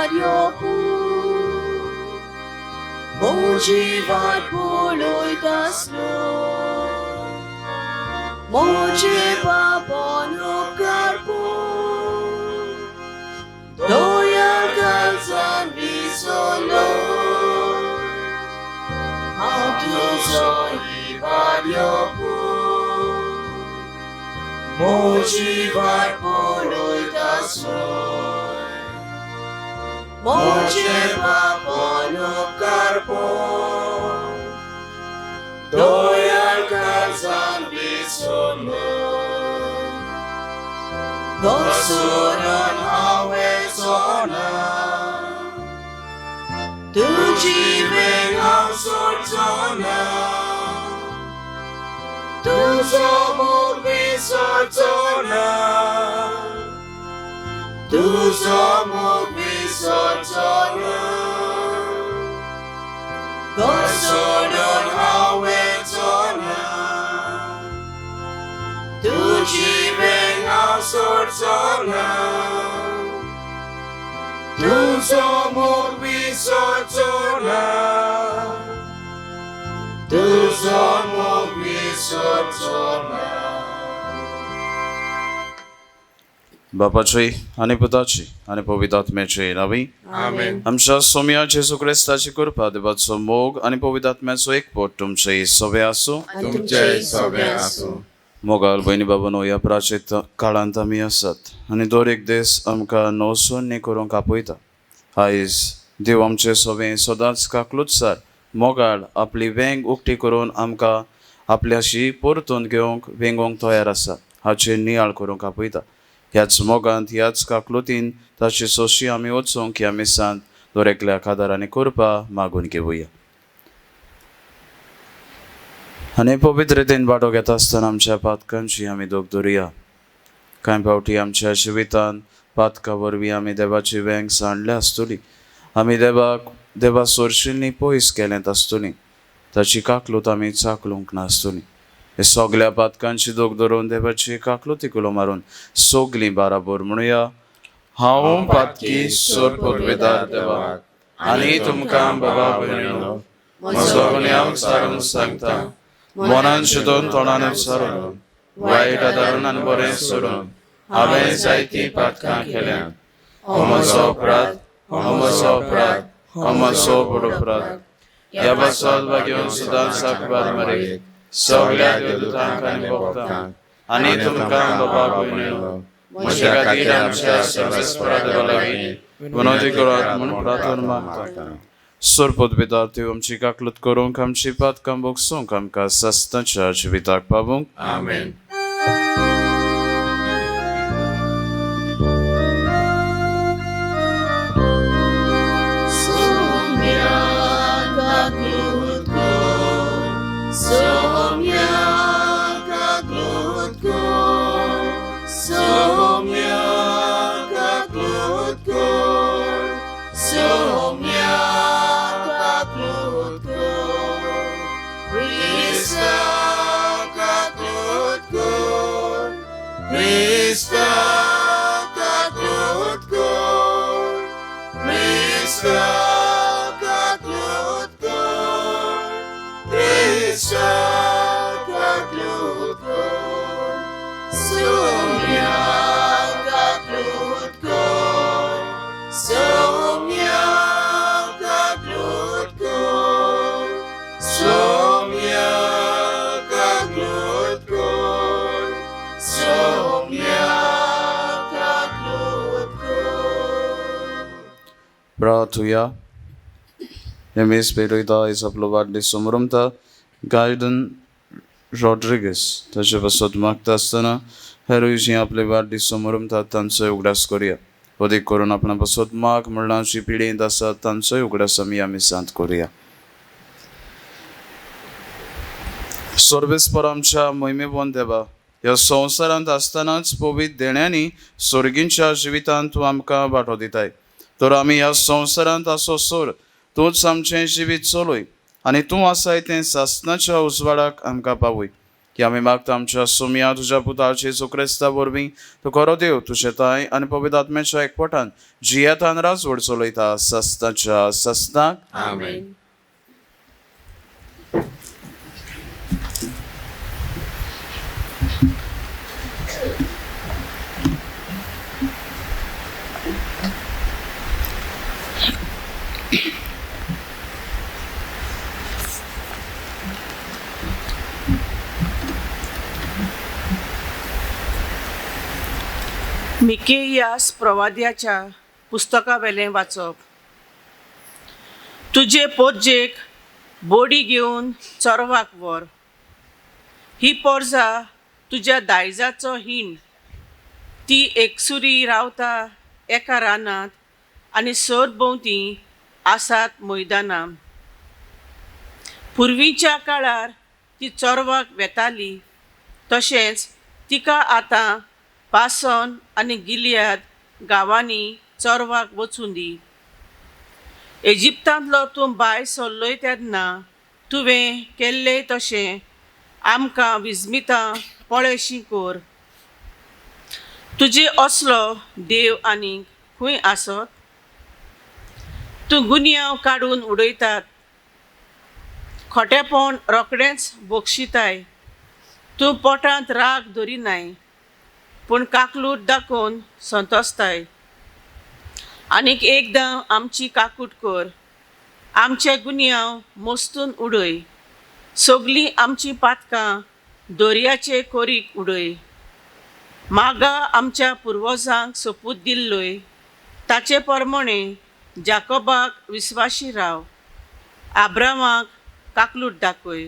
variopu Moji var poloy tasno Moji papono karpo Doya kalzan visolo Autu soi variopu Moji var poloy tasno Moje papono karpo Doyal kazan bisono Gosuron hawe zona Tujiveng ang sortona Tuzomog bisortona Tuzomog bisortona Gosuron hawe zona Tujiveng ang sortona Tuzomog bisortona Tuzomog bisortona बापाची आणि पुताची आणि पवित्र आत्म्याची नावी आमेन. आमच्या सोम्या जेसू ख्रिस्ताची कृपा देवाचो मोग आणि पवित्र आत्म्याचो एकपट तुमचे सवे आसूं तुमचे सगळे आसूं. मोगाल बहिणी बाबांनो, या प्राचीत काळांत आमी आसात आनी दर एक दीस आमकां नवसोन्नी करूंक आपयता. आयज देव आमचे सवे सदांच काकलुतसार मोगाळ आपली वेंग उक्ती करून आमकां आपल्याशी परतून घेवंक वेंगोंक तयार आसा हाचे नियाळ करूंक आपयता. ह्याच मोगांत ह्याच काकलुतीन ताची सोशी आमी वचूंक ह्या मिसांत दरेकल्याक आदार आनी कृपा मागून घेवया. आनी पवित्रतेन वांटो घेता आसतना आमच्या पातकांची आमी दोग धरुया. कांय फावटी आमच्या जिवितांत पातका वरवीं आमी देवाची वेंग सांडल्या आसतली. आमी देवा सोरशिल्लीं पयस केलेंत आसतलीं. ताची काकलूत आमी चाखलूंक नासतलीं. हे सगल्या पातकांची दोग धरून देवाची काकलुती कुलो मारून सोगलीं बाराबर म्हणुया. हांव पातकी सोर पदवेदार देवाक आनी तुमकां बाबा भयणीनो म्हजो गुन्यांव सारून सांगता. मनान शिदोन तोंडान विचारून वायट आदारून आनी बरें सोडून हांवें जायतीं पातकां केल्यात. हो म्हजो अपराध, हो म्हजो अपराध, हो म्हजो बडो अपराध. ह्या बसत घेवन सुद्दां साकबार मारीत सगळ्या देवदूतांक आनी भक्तांक आनी तुमकां बाबा भयणीनो म्हजे खातीर आमच्या सर्वेस्परा देवा लागीं विनोदी करात म्हूण प्रार्थना मागता. सोरपत भितर ती आमची काकलूत करूंक आमची पातकां भोगसूंक आमकां सस्ताच्या जिविताक पावूंक. आमेन. Pratuya Emis Pereira is uploaded this sumrumta Gaiden Rodriguez tache vasot magta asतना heroishi uploaded this sumrumta tanso uгdas korea odik koron apna vasot mag mullanची पिढी दसा tanso uгdas आमी आमी sant korea सर्वेस्पर आमच्या महिमेवन देवा ह्या संवसारांत आसतनाच पवित्र देण्यांनी स्वर्गींच्या जिवितांत तूं आमकां वांटो दिताय. तर आमी ह्या संवसारांत आसो सोर तूंच आमचें जिवीत चलय आनी तूं आसाय तें सासणाच्या उजवाडाक आमकां पावय. की आमी मागता आमच्या सुमया तुज्या पुताची येशू क्रिस्ता वरवीं तूं खरो देव तुजे ताय आनी पवित्र आत्म्याच्या एकवटान जियेतान राजवड चलयता सस्ताच्या सस्ताक आमेन. मिकेयास प्रवाद्याच्या पुस्तका वेलें वाचप. तुजे पोरजेक बोडी घेवन चोरवाक व्हर. ही पोरजा तुज्या दायजाचो हिण. ती एकसुरी रावता एका रानांत आनी सरभोंवती आसात मैदानां. पुर्वीच्या काळार ती चोरवाक वेताली, तशेंच तिका आतां पासन आनी गिलियाद गांवांनी चोरवाक वचून दी. इजिप्तांतलो तूं भायर सरलोय तेन्ना तुवें केल्लें तशें आमकां विस्मितां पळयशी कोर. तुजे असलो देव आनीक खंय आसत? तूं गुन्यांव काडून उडयतात, खोटेपण रोखडेंच बोगशिताय. तूं पोटांत राग धरिनाय, पूण काकलूट दाखोवन संतोसताय. आनीक एकदां आमची काकूट कर. आमचे गुन्यांव मोस्तून उडय. सगलीं आमची पातकां दर्याचे कोरीक उडय. मागा आमच्या पुर्वजांक सोपूत दिल्लोय, ताचे प्रमाणे जाकोबाक विस्वाशी राव. आब्रामाक काकलूट दाखय.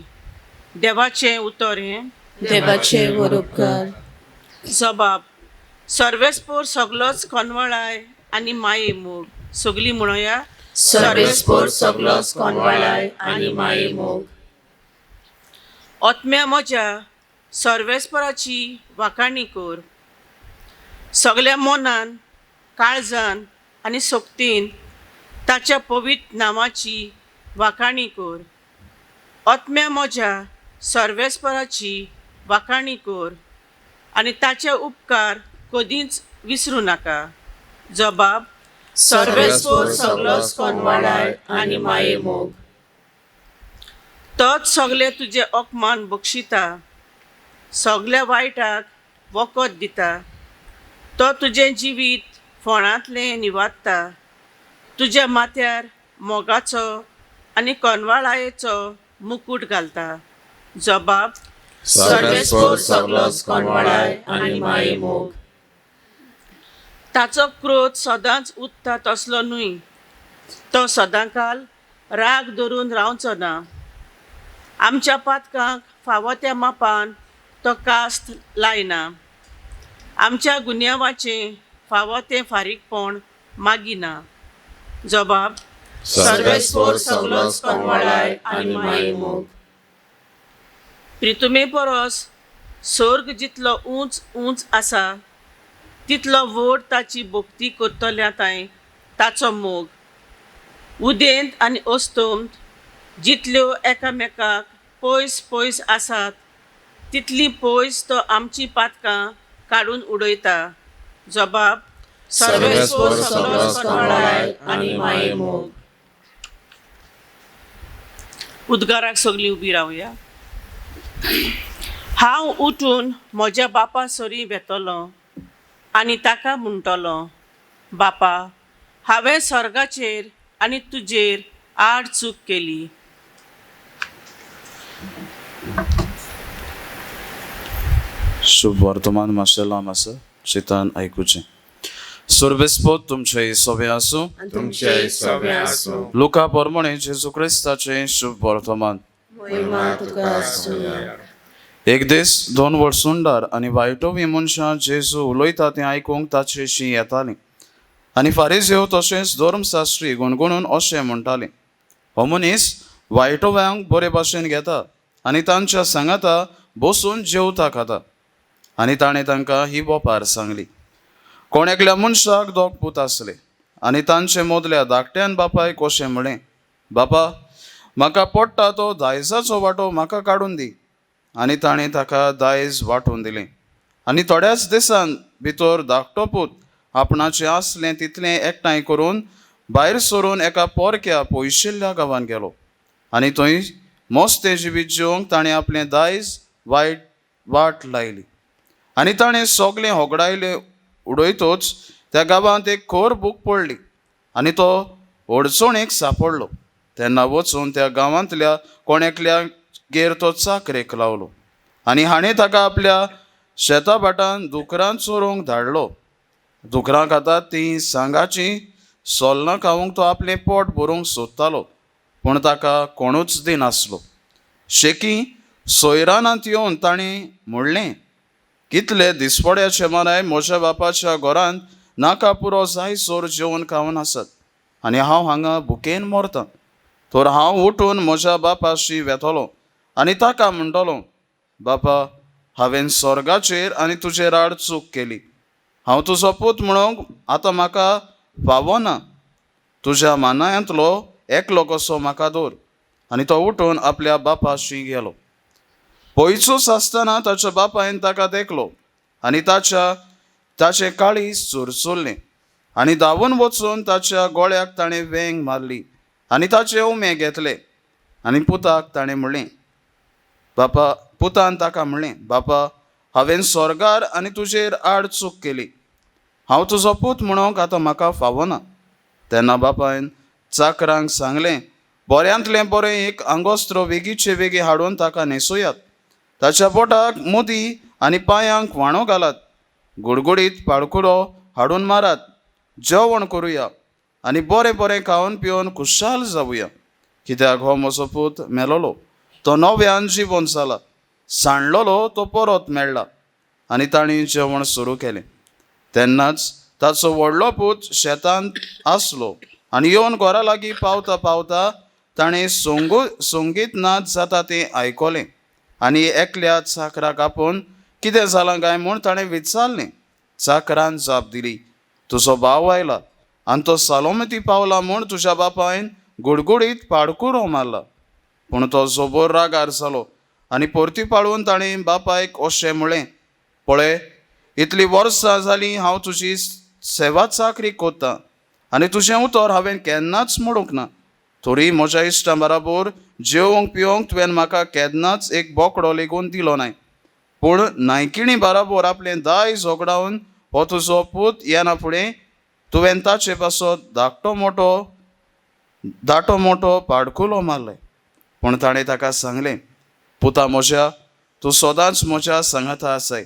देवाचें उतर हें. देवाचे वरोबकार. जबाब. सर्वेस्पोर सगलोच कोनवळाय आनी माये मोग. सगलीं म्हणोया. सर्वेस्पोर सगलोच कोनवळाय आनी माये मोग. ओतम्या म्हज्या सर्वेस्पराची वाखाणी कर. सगल्या मोनान, काळजान आनी सोक्तीन ताच्या पवित्र नांवाची वाखाणी कर. ओतम्या म्हज्या सर्वेस्पराची वाखाणी कर आनी ताचे उपकार कधीच विसरूं नाका. जबाब. सर्वेस्पोर सगलोच कोनवळाय आनी माये मोग. तोच सगळे तुजे ओकमान बक्षिता, सगल्या वायटाक वखद दिता. तो तुजें जिवीत फोंडांतलें निवाडटा. तुज्या माथ्यार मोगाचो आनी कोनवाळायेचो मुकूट घालता. जबाब. सर्वेस्पोर सगलोच कोनवळाय आनी माये मोग. ताचो क्रोध सदांच उत्ता तसलो न्हय. तो सदांकाल राग धरून रावचो ना. आमच्या पातकांक फावो त्या मापान तो कास्त लायना. आमच्या गुन्यांवाचें फावो तें फारीकपण मागिना. जबाब. सर्वेस्पोर सगलोच कोनवळाय आनी माये मोग. प्रितुमे परस स्वर्ग जितलो उंच उंच आसा, तितलो व्हड ताची भोक्ती करतल्याताय ताचो मोग. उदेंत आनी अस्तोंत जितल्यो एकामेकाक पयस पयस आसात, तितली पयस तो आमची पातकां काडून उडयता. जबाब. सर्वेस्पोर सगलोच कोनवळाय आनी माये मोग. उद्गाराक सगलीं उबी रावया. हांव उठून म्हज्या बापा सरी वेतलों आनी ताका म्हणटलों, बापा, हांवें सर्गाचेर आनी तुजेर आड चूक केली. शुभ वर्तमान मातशें लांब आसा, चिंतान आयकुचें. सर्वेस्पोत तुमचे सोबे आसूं. तुमचे सोबे आसूं. लुका प्रमाणे जेजू क्रिस्ताचें शुभ वर्तमान. महिमा तुका आसूं. एक दीस दोन वळसुंडार आनी वायटोवी मनशां जेजू उलयता तें आयकूंक ताचेशी येतालीं. आनी फारिझेव तशेंच धर्मशास्त्री गुणगुणून अशें म्हणटालीं, हो मनीस वायटोव्यांक बरे भाशेन घेता आनी तांच्या सांगाता बसून जेवता खाता. आनी ताणें तांकां ही बोपार सांगली. कोण एकल्या मनशाक दोग पूत आसले आनी तांचे मदल्या धाकट्यान बापायक अशें म्हळें, बापा, म्हाका पडटा तो दायजाचो वांटो म्हाका काडून दी. आनी ताणें ताका दायज वांटून दिलें. आनी थोड्याच दिसान भितर धाकटो पूत आपणाचें आसलें तितलें एकठांय करून भायर सरून एका पोरक्या पयशिल्ल्या गांवांत गेलो. आनी थंय मोस्तें जिवीत जेवंक ताणें आपलें दायज वाट लायली. आनी ताणें सगलें होगडायलें उडयतच त्या गांवांत एक खोर बूक पडली आनी तो अडचणेक सांपडलो. तेन्ना वचून त्या गांवांतल्या कोणेकल्यागेर तो चाकरेक लावलो. आनी हाणें ताका आपल्या शेता भाटान दुकरां चोरूंक धाडलो. दुकरां खातात तीं सांगाचीं सोलनां खावंक तो आपलें पोट भरूंक सोदतालो, पूण ताका कोणूच दिनासलो. शेकी सोयरानांत येवन ताणें म्हणलें, कितले दिसपड्याचे माराय म्हज्या बापाच्या घरांत नाका पुरो जायसर जेवण खावन आसात आनी हांव हांगा भुकेन मरतां. तर हांव उठून म्हज्या बापाशी वेतलो आनी ताका म्हणटलो, बापा, हांवें स्वर्गाचेर आनी तुजेर आड चूक केली. हांव तुजो पूत म्हणूंक आतां म्हाका फावना. तुज्या मानायांतलो एकलो कसो म्हाका दवर. आनी तो उठून आपल्या बापाशी गेलो. पयसूच आसतना ताच्या बापायन ताका देखलो आनी ताचें काळीज चुरचुरलें आनी धांवून वचून ताच्या गोळ्याक ताणें वेंग मारली आनी ताचे उमे घेतले. आनी पुताक ताणें म्हणलें, पुतान ताका म्हणलें, बापा, हांवें स्वर्गार आनी तुजेर आड चूक केली. हांव तुजो पूत म्हणूंक आतां म्हाका फावना. तेन्ना बापायन चाकरांक सांगलें, बऱ्यांतलें बरें एक आंगोस्त्र वेगीचे वेगी हाडून ताका न्हेसुयात. ताच्या पोटाक मुदी आनी पांयांक व्हाणो घालात. गुडगुडीत पाडकुरो हाडून मारात. जेवण करुया आनी बरें बरें खावन पिवन खुशाल जावुया. कित्याक हो म्हजो पूत मेलोलो, तो नव्यान जिवन जाला. सांडलोलो, तो परत मेळ्ळा. आनी ताणीं जेवण सुरू केलें. तेन्नाच ताचो व्हडलो पूत शेतांत आसलो आनी येवन घरा लागीं पावता पावता ताणें संगीत नाच जाता तें आयकलें. आनी एकल्या चाकराक आपोवन कितें जालां काय म्हूण ताणें विचारलें. चाकरान जाप दिली, तुजो भाव आयला आनी तो सालोमती पावला म्हूण तुज्या बापायन गुडगुडीत पाडकुरो मारला. पूण तो जोबोर रागार जालो आनी परती पाळून ताणें बापायक अशें म्हणलें, पळय, इतलीं वर्सां जालीं हांव तुजी सेवा चाकरी कोत्तां आनी तुजें उतर हांवें केन्नाच म्हणूंक ना. तरी म्हज्या इश्टां बराबर जेवंक पिवंक तुवें म्हाका केन्नाच एक बोकडो लेगून दिलो नाय. पूण नायकिणी बराबर आपलें दायज झगडावन हो तुजो पूत येना फुडें तुवें ताचे पासत दाटो मोठो पाडकुलो मारले. पूण ताणें ताका सांगलें, पुता म्हज्या, तूं सदांच म्हज्या सांगाता आसाय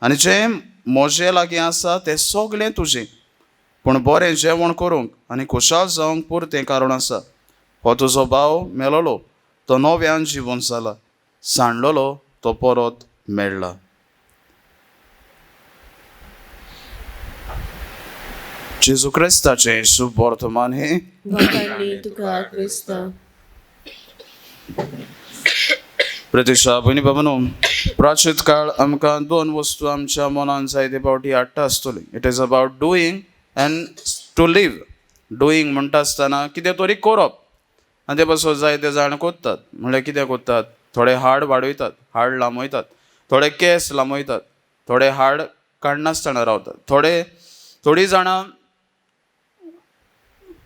आनी जें म्हजे लागीं आसा तें सगलें तुजें. पूण बरें जेवण करूंक आनी खुशाल जावंक पुरतें कारण आसा. हो तुजो भाव मेलोलो, तो नव्यान जिवन जाला. सांडलोलो, तो परत मेळ्ळा. जेजू क्रिस्ताचें शुभ वर्तमान हे तुका क्रिस्ता. प्रतीक्षा भयणी बाबांनो, प्राचीन काळ आमकां दोन वस्तू आमच्या मनान जायते फावटी हाडटा आसतली. It is about doing and to live. Doing म्हणटा आसतना कितें तरी करप आनी ते पासून जायते जाण कोत्तात. म्हणल्यार कितें कोत्तात, थोडे हाड वाडयतात, हाड लांबयतात, थोडे केस लांबयतात, थोडे हाड काडनासतना रावतात, थोडीं जाणां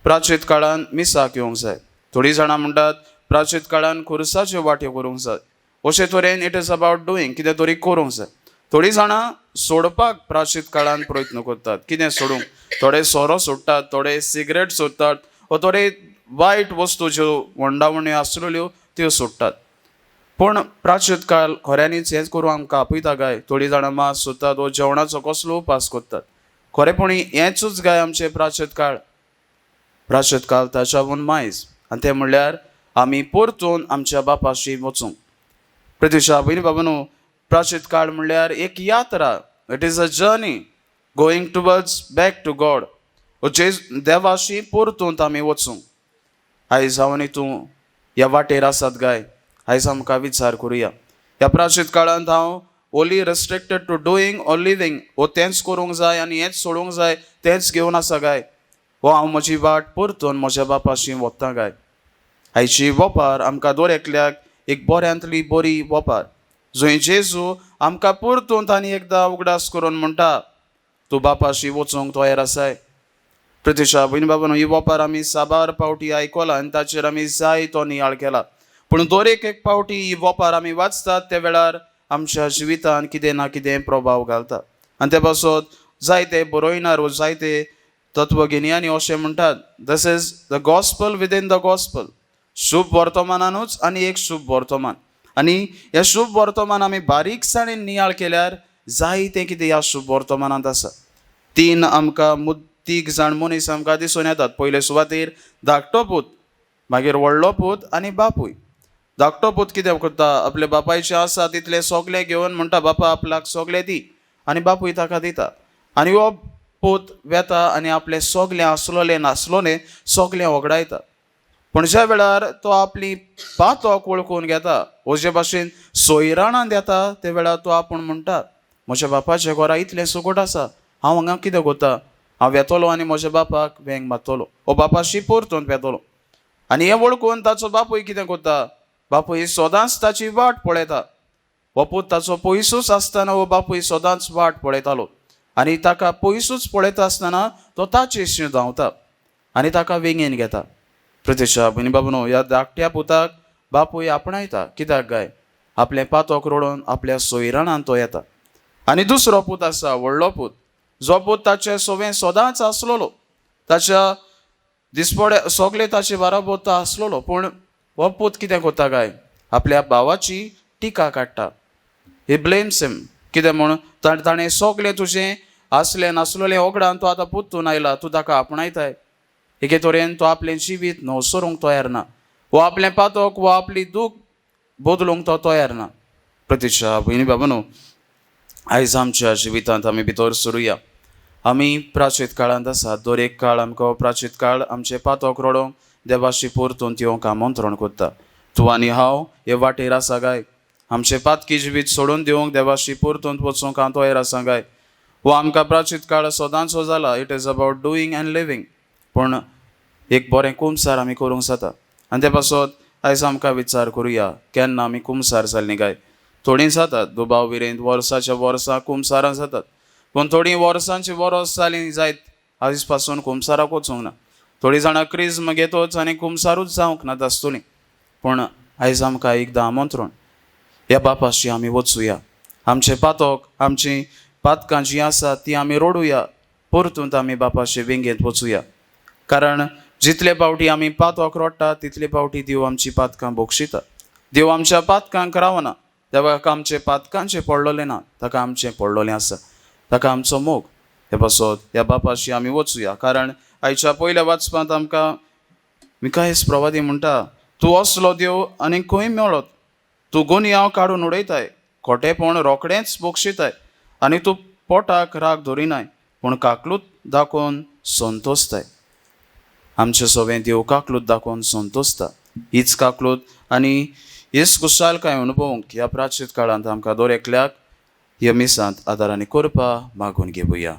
प्राचीन काळान मिसाक येवंक जाय, थोडीं जाणां म्हणटात प्राचीन काळान खुर्साच्यो वाट्यो करूंक जाय. अशे तरेन इट इज अबाउट डुईंग, कितें तरी करूंक जाय. थोडीं जाणां सोडपाक प्राचीन काळान प्रयत्न करतात. कितें सोडूंक, थोडे सोरो सोडटात, थोडे सिगरेट सोडटात, वा थोडे वायट वस्तू ज्यो वंडावण्यो आसलेल्यो त्यो सोडटात. पूण प्राचीन काळ खऱ्यांनीच हेंच करूं आमकां आपयता काय? थोडीं जाणां मास सोदतात वा जेवणाचो कसलो उपास करतात. खरेपणी हेंचूच काय आमचें प्राचीन काळ. प्राचीन काळ ताच्याहून मायज, आनी तें म्हणल्यार आमी परतून आमच्या बापाशी वचूंक. प्रतीक्षा भयणी बाबांनो, प्राचीन काळ म्हणल्यार एक यात्रा. It is a journey going towards back to God. देवाशी परतून आमी वचूंक. आयज हांव आनी तूं ह्या वाटेर आसात काय? आयज आमकां विचार करुया. ह्या प्राचीन काळांत हांव only restricted to doing or living, वो तेंच करूंक जाय आनी हेंच सोडूंक जाय तेंच घेवन आसा काय? वो हांव म्हजी वाट परतून म्हज्या बापाशी वता काय? आयची वोपार आमकां दर एकल्याक एक बऱ्यांतली बरी वोपार. जंय जेजू आमकां परतून आनी एकदां उगडास करून म्हणटा तूं बापाशी वचूंक तयार आसाय. प्रतीक्षा भयणी बाबांनो, ही वपार आमी साबार पावटी आयकला आनी ताचेर आमी जाय तो नियाळ केला. पूण दर एक पावटी ही वपार आमी वाचतात त्या वेळार आमच्या जिवितांत कितें ना कितें प्रभाव घालता. आनी ते पासत जायते बरोयणार व जायते तत्वगिन्यानी अशें म्हणटात, this is the gospel within the gospel. शुभ वर्तमानानूच आनी एक शुभ वर्तमान. आनी ह्या शुभ वर्तमान आमी बारीकसाणेन नियाळ केल्यार जायतें कितें ह्या शुभ वर्तमानांत आसा. तीन आमकां तीग जाण मनीस आमकां दिसून येतात. पयले सुवातेर धाकटो पूत, मागीर व्हडलो पूत आनी बापूय. धाकटो पूत कितें करता, आपल्या बापायचें आसा तितलें सगलें घेवन म्हणटा बापा आपल्याक सगलें दी, आनी बापूय ताका दिता. आनी हो पूत वेता आनी आपलें सगलें आसलोलें नासलोलें सगलें वगडायता. पूण ज्या वेळार तो आपली पातोक वळखून घेता, अशे भाशेन सोयराणान येता, ते वेळार तो आपूण म्हणटा म्हज्या बापाच्या घरा इतलें सुकूट आसा, हांव हांगा कितें करता, हांव येतलो आनी म्हज्या बापाक वेंग मारतलो, हो बापाशी परतून येतलो. आनी हें वळखून ताचो बापूय कितें करता, बापूय सदांच ताची वाट पळयता. हो पूत ताचो पयसूच आसतना हो बापूय सदांच वाट पळयतालो. आनी ताका पयसूच पळयता आसतना तो ताचेशी धांवता आनी ताका वेंगेन घेता. प्रतीक्षा भयणी बाबांनो, ह्या धाकट्या पुताक बापूय आपणायता. कित्याक काय, आपलें पातोक रोडून आपल्या सोयराणान तो येता. आनी दुसरो पूत आसा, व्हडलो पूत, जो पूत ताचें सवें सदांच आसलोलो, ताच्या दिसपड्या सगलें ताचे बाराबर तो आसलोलो. पूण हो पूत कितें करता काय, आपल्या भावाची टिका काडटा. ही ब्लेम्स हिम. कितें म्हूण, ताणें सगलें तुजें आसलें नासलोलें वगडावन तो आतां पुत्तून आयला, तूं ताका आपणायताय. एके तरेन तो आपलें जिवीत न्हवसरूंक तयार ना, वो आपलें पातोक वो आपली दूख बदलूंक तो तयार ना. प्रतीक्षा भयणी बाबांनो, आयज आमच्या जिवितांत आमी भितर सरुया. आमी प्राचीत काळांत आसात. दर एक काळ आमकां प्राचीत काळ आमचे पातोक रोडोवंक देवाशी परतून येवंक आमंत्रण करता. तूं आनी हांव हे वाटेर आसा काय, आमचें पातकी जिवीत सोडून दिवंक देवाशी परतून वचूंक हांव तयार आसा काय. वो आमकां प्राचीत काळ सदांचो जाला. It is about doing end living. पूण एक बरें कुमसार आमी करूंक जाता. आनी ते पासत आयज आमकां विचार करुया, केन्ना आमी कुमसार जाल्लीं काय. थोडीं जातात दुबाव विरेंत वर्साच्या वर्सां कुमसारां जातात. पूण थोडीं वर्सांची वर्स जालीं जायत आयज पासून कुमसाराक वचूंक ना. थोडीं जाणां क्रिस्म घेतोच आनी कुमसारूच जावंक ना आसतलीं. पूण आयज आमकां एकदां आमंत्रण, ह्या बापाशी आमी वचुया. आमचें पातोक, आमचीं पातकां जीं आसात तीं आमी रोडुया. परतून आमी बापाशी वेंगेंत वचुया. कारण जितले पावटी आमी पातोक रोडटा तितले पावटी देव आमची पातकां बक्षिता. देव आमच्या पातकांक रावना. देवाक आमचे पातकांचें पडलोलें ना, ताका आमचें पडलोलें आसा. ताका आमचो मोग. हे पासत ह्या बापाशी आमी वचुया. कारण आयच्या पयल्या वाचपांत आमकां मिकायस प्रवादी म्हणटा, तूं असलो देव आनी खंय मेळत. तूं गुन्यांव काडून उडयताय, खोटेपण रोखडेंच बक्षिताय. आनी तूं पोटाक राग धरिनाय, पूण काकलूत दाखोवन संतोसताय. आमचें सगळें देव काकलूत दाखोवन संतोसता. हीच काकलूत आनी हीच खुशालकाय अनुभवंक ह्या प्राचीत काळांत आमकां दर एकल्याक ह्या मिसांत आदारांनी करपा मागून घेवया.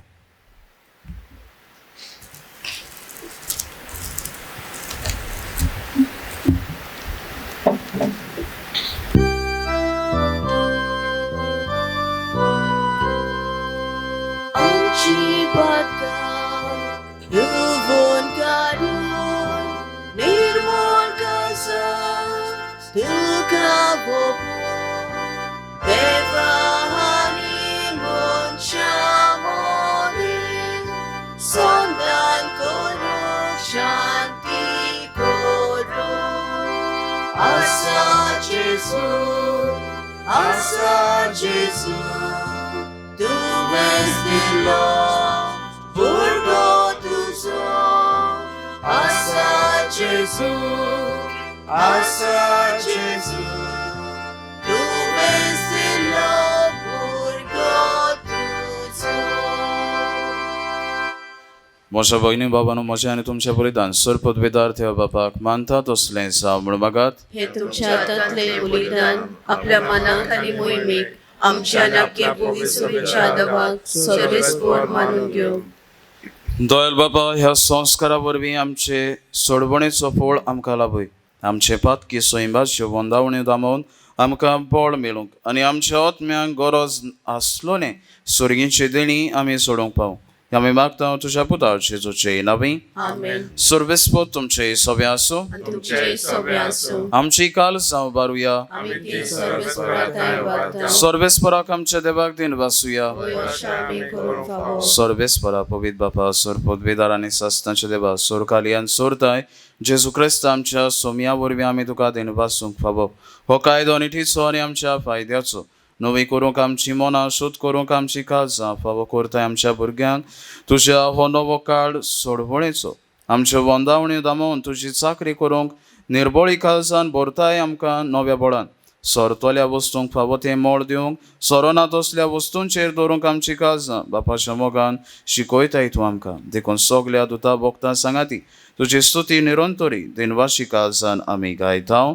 Asa Jesu, tu ves dilo, purgo tu so. Asa Jesu, tu ves dilo, purgo tu so. म्हज्या भयणी बाबांनो, म्हजें आनी तुमचें बलिदान सर्पत विद्यार्थी बापाक मानता तसलें जावं म्हण मागात. हे तुमच्या हातांतलें बलिदान आपल्या मनाक आनी मोहिमेक आमच्या नाक्य भुविसुरीच्या दबाक सर्वेस्पर मानून घेव. दयाल बाबा, ह्या संस्कारा वरवीं आमचे सोडवणेचो फळ आमकां लाभय. आमचे पातकी सोयंबाच्यो वंदावण्यो दामोवन आमकां बळ मेळूंक आनी आमच्या आत्म्यांक गरज आसलोलें सुरगीची देणी आमी सोडूंक पावूं. आमी मागता तुज्या पुता जेजूचे नांवी. आमेन. सर्वेस्पोत तुमचे सोबे आसूं. तुमचे सोबे आसूं. आमची काल सावबारुया. आमी ती सर्वेस्पराताय वार्ता. सर्वेस्पराक आमच्या देवाक दिन वासुया. अशें आमी करूंक फावो. सर्वेस्परा पवित बापा सोर पदवीदार आनी सासणाचे देवा सोर कालियान सोरताय जेजू क्रिस्त आमच्या सोम्या वरवीं आमी तुका दिन वासूंक फावो. हो कायदो निठीचो आनी आमच्या फायद्याचो नवी करूंक आमची मनां शुद्ध करूंक आमची काळजां फावो करताय आमच्या भुरग्यांक तुज्या हो नवो काळ सोडवणेचो आमच्यो वंदावण्यो दामोवन तुजी चाकरी करूंक निर्बळी काळजान भरताय आमकां नव्या बळान. सोरतोल्या वस्तूंक फावो तें मोल दिवंक सोरो तसल्या वस्तूंचेर दवरूंक आमची काळजां बापाच्या मोगान शिकयताय तूं आमकां. देखून सगल्या दुता भोगतां सांगाती तुजी स्तुती निरंतरी दिनवाशी काळजान आमी गायतांव.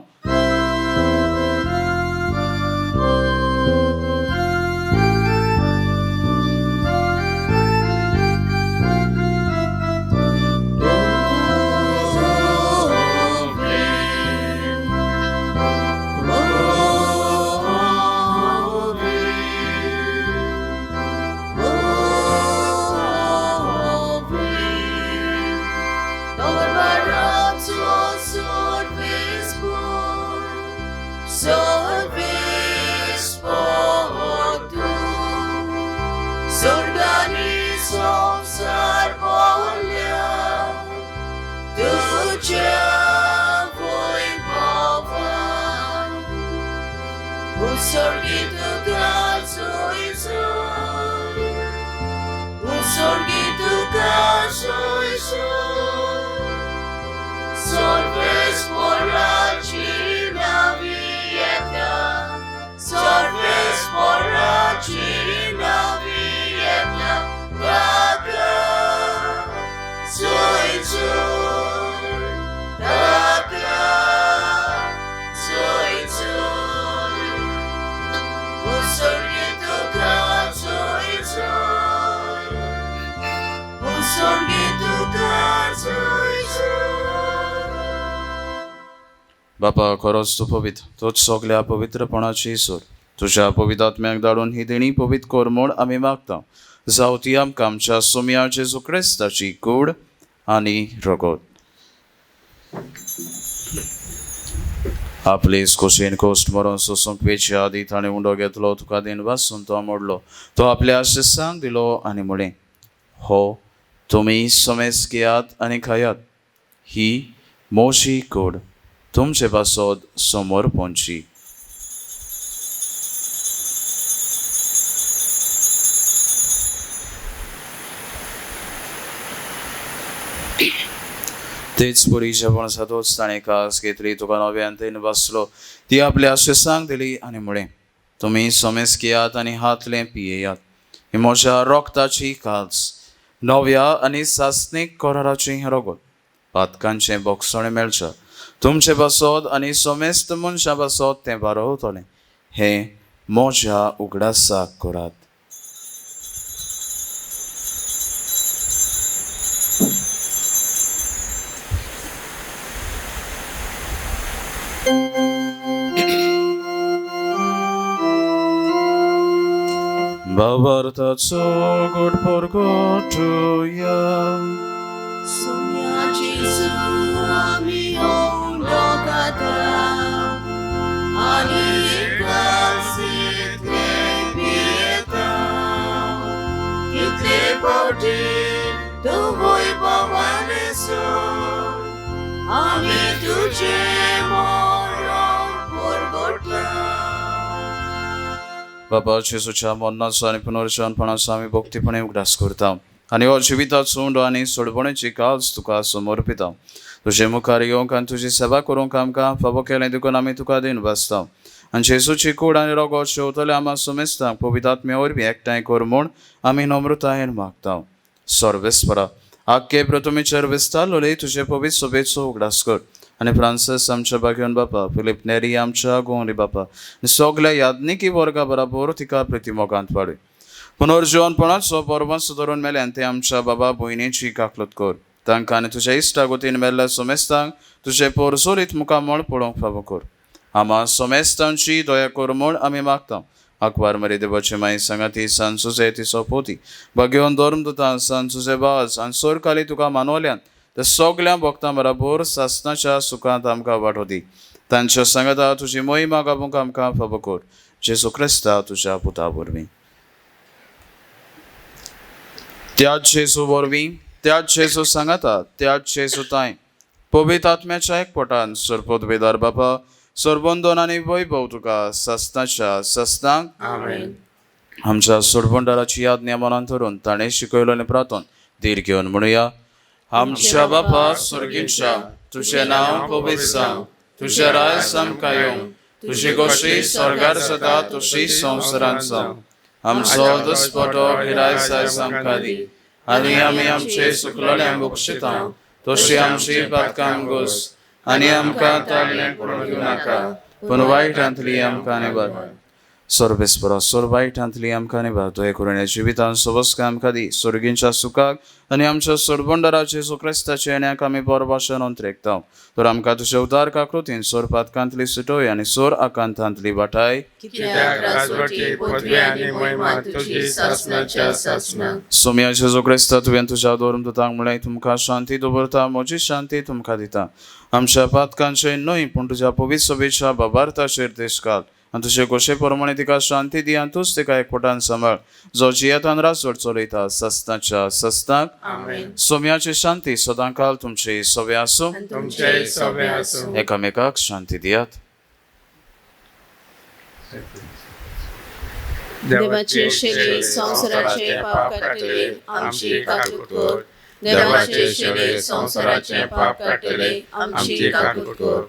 बापा खरोच तूं पवित्र तूच सगल्या पवित्रपणाची सोर तुज्या पवित्रात्म्याक धाडून ही देणी पवित्र कर म्हूण आमी मागता. जावं ती आमकां आमच्या सोम्या जेजू क्रिस्ताची कूड आनी रगत. आपली खोशेन कोश्ट मरून सोसूंक वेचे आदी ताणें उंडो घेतलो तुका दिन वासून तो मोडलो तो आपल्या आशिसांक दिलो आनी म्हळें हो तुमी समेज घेयात आनी खायात ही मोशी कूड तुमचे पासोद समोर पोंची. तेच पुरी जेवण जातोच ताणें कास घेतली तुका नव्यान तेन वाचलो ती आपल्या आशिसांक दिली आनी म्हळें तुमी समेज घेयात आनी हातलें पियेयात ही म्हज्या रोगताची कास नव्या आनी सासणीक कराराची रगत पातकांचें बोगसणें मेळचें तुमचे बसोद आनी समेस्त मनशा बसोद तें वारोवतलें हें म्हज्या उगडासाक करात. Bavartaco good porgotuja. Sonia Jezu ami ondogata, ani klasit krepieta, kitle poti tvoj pavaneso, ami tuđe morom porgota. बाबा जेजूच्या मरणाचो आनी पुनर्जीवनपणाचो आमी भक्तीपणे उगडास करता आनी हो जिविताचो उंडो आनी सोडपणेची काळज तुका समर्पिता. तुजे मुखार येवंक आनी तुजी सेवा करूंक आमकां फावो केलें देखून आमी तुका दिन वाचता आनी जेजूची कूड आनी रगत शेवतले आम्हा समेस्तांक पवित्र आत्म्या वरवीं एकठांय कर म्हूण आमी नम्रतायेन मागता. सर्वेस्परा आख्खे प्रथमेचेर विस्तारलोले तुजे पवित्र सोबेचो उगडास कर आनी फ्रांसीस आमच्या बागेवन बापा फिलीप नेरी आमच्या गोंवरी बापा सगल्या याज्ञिकी वर्गा बराबर तिका प्रतिमोगांत वाडय. पुनर्जीवनपणाचो परमस धरून मेल्यान ते आमच्या बाबा भयणीची काकलत कर तांकां आनी तुज्या इश्टागोतीन मेल्ल्या सोमेस्तांक तुजे पोरसोलीत मुखार म्हण पळोवंक फावो कर. आमा सोमेस्तांची दया कर म्हूण आमी मागता. अकबार मरी देवाची माई सांगाती सान सुजे तिचो पोती भाग्यवन धर्मदूतां सान सुजे बाज आनी सोरकाली तुका मानवल्यान ते सगळ्या भक्तां बरोबर सासणाच्या सुखांत आमकां वांटो दी. तांच्या सांगाता तुजी मोहिमा गावूंक आमकां फावो कर. जेजू क्रिस्ता तुज्या पुता वरवीं. त्याच जेजू वरवीं, त्याच जेजू सांगाता, त्याच जेजू ताय पवित्र आत्म्याच्या एकपटान सरपोत बेदार बापा सोडबंदोन आनी वैभव तुका सस्ताच्या सस्तांक आमेन. आमच्या सोडबंडाराची याज्ञा मनांत धरून ताणें शिकयलो आनी प्रार्थना धीर घेवन म्हणुया. आमच्या बापा स्वर्गींच्या तुझे नांव पवित्र जावं, तुझे राज आमकां येवं, तुजी गोशी स्वर्गार जाता तशी संवसारांत जावं. आमचो दसपटो गिराय जायज आमकां दी आनी आमी आमचे चुकलोल्यांक बक्षिता तशी आमची पातकां घोस आनी आमकां ताळणे पडूंक दिवं नाका पूण वायटांतली आमकां निबार. सोरबेस्परो सोर वायटांतली आमकां निबार. तुवें करून ह्या जिवितान सबस्का आमकां दी. स्वर्गींच्या सुखाक आनी आमच्या सोडबंडाराचे जेजू क्रिस्ताचे येण्याक आमी बरो भाशेन अंतरेकता. तर आमकां तुज्या उदार काकृतीन सोर पातकांतली सुटोय आनी सोर आकांतांतली वाटाय. कित्याक राजवटी पदवी आनी महिमा तुजी सासणाच्या सासणाक. सोम्या जेजू क्रिस्ता तुवें तुज्या धर्मदूतांक म्हळें तुमकां शांती दवरता, म्हजी शांती तुमकां दिता. आमच्या पातकांचे न्हय पूण तुज्या पवित्र सभेच्या बाबार्थाचेर देश घाल आनी तुजे गोशे प्रमाणे तिका शांती दी आनी तूंच तिका एकवटान सांबाळ जो जियेतान राजवट चलयता सस्ताच्या सस्ताक. सोम्याची शांती सदां काल तुमची सवे आसूं. तुमचे सवे आसूं. एकामेकाक शांती दियात. देवाची शेली संसाराचे पाप काटले आमची काकूट कर. देवाचे शेली संसाराचे पाप काटले आमची काकूट कर.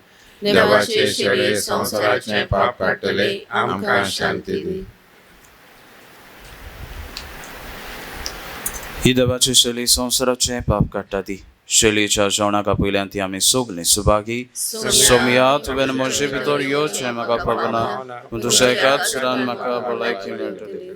देवाचे शेली संसाराचे पाप काटले आमकां शांती दी. ही देवाची शेली संसाराचे पाप काडटा ती. शेलीच्या जेवणाका पयल्यान ती आमी सगळीं सुभागी. सोम्या तुवें म्हजे भितर येवचें म्हाका खबना पूण तुज्या एकाच सुरान म्हाका भलायकी मेळटली.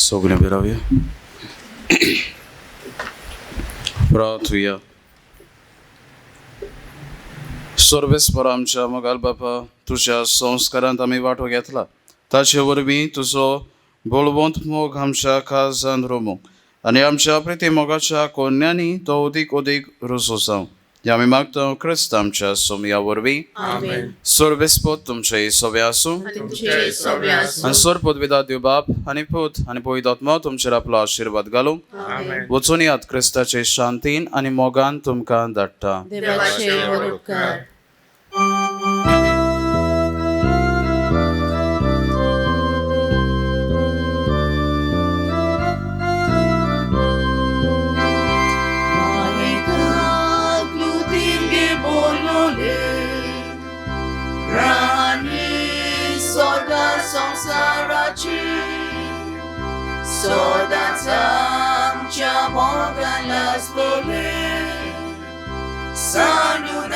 सगळे राहूया. प्रार्थूया. सर्वेस्पर आमच्या मोगाल बापा, तुझ्या संस्कारांत आमी वांटो घेतला, ताचे वरवीं तुजो बोलवंत मोग आमच्या काळजांत रोमूंक आनी आमच्या प्रिती मोगाच्या कोन्यांनी तो अदीक अदीक रुजू जावं. या आमी मागता क्रिस्त आमच्या सोमया वरवीं. आमेन. सर्वेस्पर तुमचे सवे आसूं तुमचे सगळे आसूं. आनी सर पदविदा दिव बाप आनी पूत आनी पवित्र आत्मा तुमचेर आपलो आशिर्वाद घालूं. आमेन. वचून यात क्रिस्ताचे शांतीन आनी मोगान तुमकां धाडटा. देवाचे बरे उपकार. संसाराची सदांच आमच्या मोगाला असतले. सांडून